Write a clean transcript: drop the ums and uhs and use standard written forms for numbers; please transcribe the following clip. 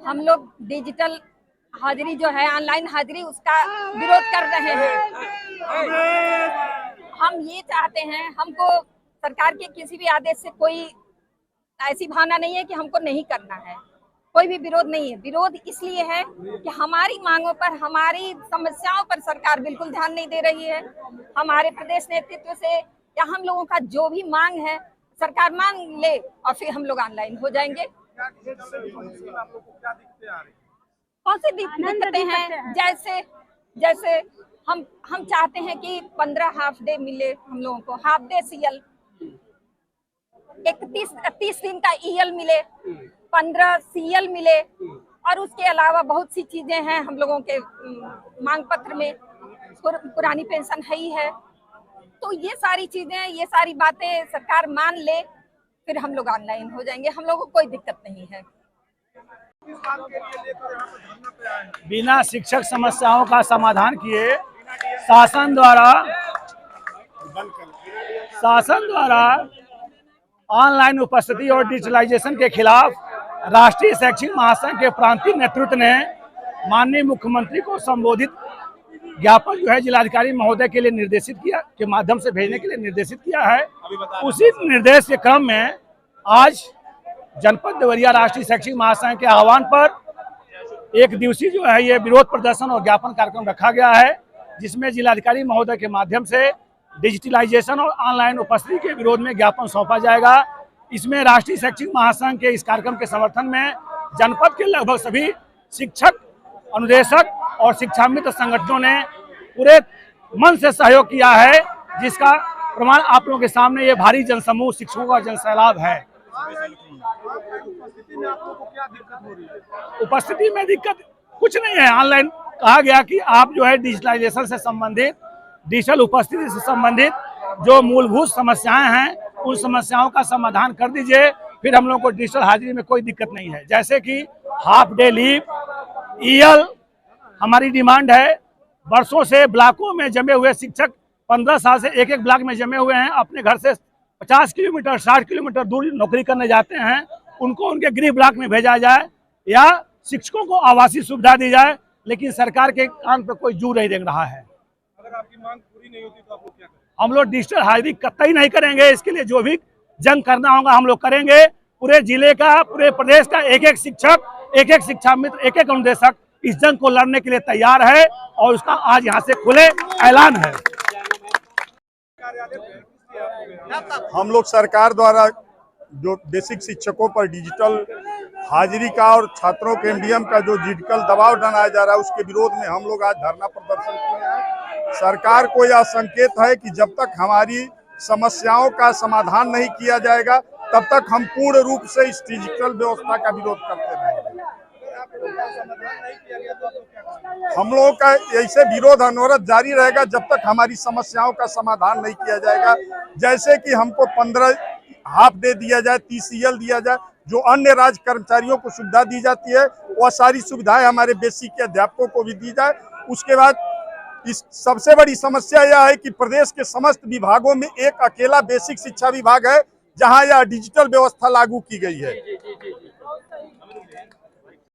हम लोग डिजिटल हाजिरी जो है, ऑनलाइन हाजिरी, उसका विरोध कर रहे हैं। हम ये चाहते हैं, हमको सरकार के किसी भी आदेश से कोई ऐसी भावना नहीं है कि हमको नहीं करना है, कोई भी विरोध नहीं है। विरोध इसलिए है कि हमारी मांगों पर, हमारी समस्याओं पर सरकार बिल्कुल ध्यान नहीं दे रही है। हमारे प्रदेश नेतृत्व से या हम लोगों का जो भी मांग है सरकार मान ले और फिर हम लोग ऑनलाइन हो जाएंगे। कौन सी दिक्कतें हैं? जैसे हम चाहते हैं कि 15 हाफ डे मिले हम लोगों को, हाफ डे सीएल, 31 दिन का ईएल मिले, 15 सीएल मिले, और उसके अलावा बहुत सी चीजें हैं हम लोगों के मांग पत्र में। पुरानी पेंशन है ही है, तो ये सारी चीजें, ये सारी बातें सरकार मान ले, फिर हम लोग ऑनलाइन हो जाएंगे। हम लोगों को कोई दिक्कत नहीं है। बिना शिक्षक समस्याओं का समाधान किए शासन द्वारा ऑनलाइन उपस्थिति और डिजिटलाइजेशन के खिलाफ राष्ट्रीय शैक्षिक महासंघ के प्रांतीय नेतृत्व ने माननीय मुख्यमंत्री को संबोधित ज्ञापन जो है जिलाधिकारी महोदय के लिए निर्देशित किया, के माध्यम से भेजने के लिए निर्देशित किया है। उसी निर्देश के क्रम में आज जनपद देवरिया राष्ट्रीय शैक्षिक महासंघ के आह्वान पर एक दिवसीय जो है ये विरोध प्रदर्शन और ज्ञापन कार्यक्रम रखा गया है, जिसमें जिलाधिकारी महोदय के माध्यम से डिजिटलाइजेशन और ऑनलाइन उपस्थिति के विरोध में ज्ञापन सौंपा जाएगा। इसमें राष्ट्रीय शैक्षिक महासंघ के इस कार्यक्रम के समर्थन में जनपद के लगभग सभी शिक्षक, अनुदेशक और शिक्षा मित्र संगठनों ने पूरे मन से सहयोग किया है, जिसका प्रमाण आप लोगों के सामने ये भारी जनसमूह, शिक्षकों का जनसैलाब है। उपस्थिति में दिक्कत कुछ नहीं है। ऑनलाइन कहा गया कि आप जो है डिजिटलाइजेशन से संबंधित, डिजिटल उपस्थिति से संबंधित जो मूलभूत समस्याएं हैं, उन समस्याओं का समाधान कर दीजिए, फिर हम लोगों को डिजिटल हाजिरी में कोई दिक्कत नहीं है। जैसे कि हाफ डे लीव, ईएल हमारी डिमांड है। वर्षों से ब्लॉकों में जमे हुए शिक्षक 15 साल से एक एक ब्लॉक में जमे हुए हैं, अपने घर से 50 किलोमीटर 60 किलोमीटर दूर नौकरी करने जाते हैं, उनको उनके गृह ब्लॉक में भेजा जाए या शिक्षकों को आवासीय सुविधा दी जाए, लेकिन सरकार के कान पर कोई जू नहीं देख रहा है। अगर आपकी मांग पूरी नहीं होती तो आप लोग क्या करेंगे? हम लोग डिजिटल हाजिरी कतई नहीं करेंगे। इसके लिए जो भी जंग करना होगा हम लोग करेंगे। पूरे जिले का, पूरे प्रदेश का एक एक शिक्षक, एक एक शिक्षा मित्र, एक एक अनुदेशक इस जंग को लड़ने के लिए तैयार है और उसका आज यहाँ से खुले ऐलान है। हम लोग सरकार द्वारा जो बेसिक शिक्षकों पर डिजिटल हाजिरी का और छात्रों के एमडीएम का जो डिजिटल दबाव बनाया जा रहा है, उसके विरोध में हम लोग आज धरना प्रदर्शन किए हैं। सरकार को यह संकेत है कि जब तक हमारी समस्याओं का समाधान नहीं किया जाएगा, तब तक हम पूर्ण रूप से इस डिजिटल व्यवस्था का विरोध करते रहेंगे। हम लोगों का ऐसे विरोध अनवरत जारी रहेगा जब तक हमारी समस्याओं का समाधान नहीं किया जाएगा। जैसे कि हमको 15 हाफ डे दिया जाए, 30 ईएल दिया जाए, जो अन्य राज्य कर्मचारियों को सुविधा दी जाती है, वह सारी सुविधाएं हमारे बेसिक के अध्यापकों को भी दी जाए। उसके बाद इस सबसे बड़ी समस्या यह है कि प्रदेश के समस्त विभागों में एक अकेला बेसिक शिक्षा विभाग है जहां यह डिजिटल व्यवस्था लागू की गई है।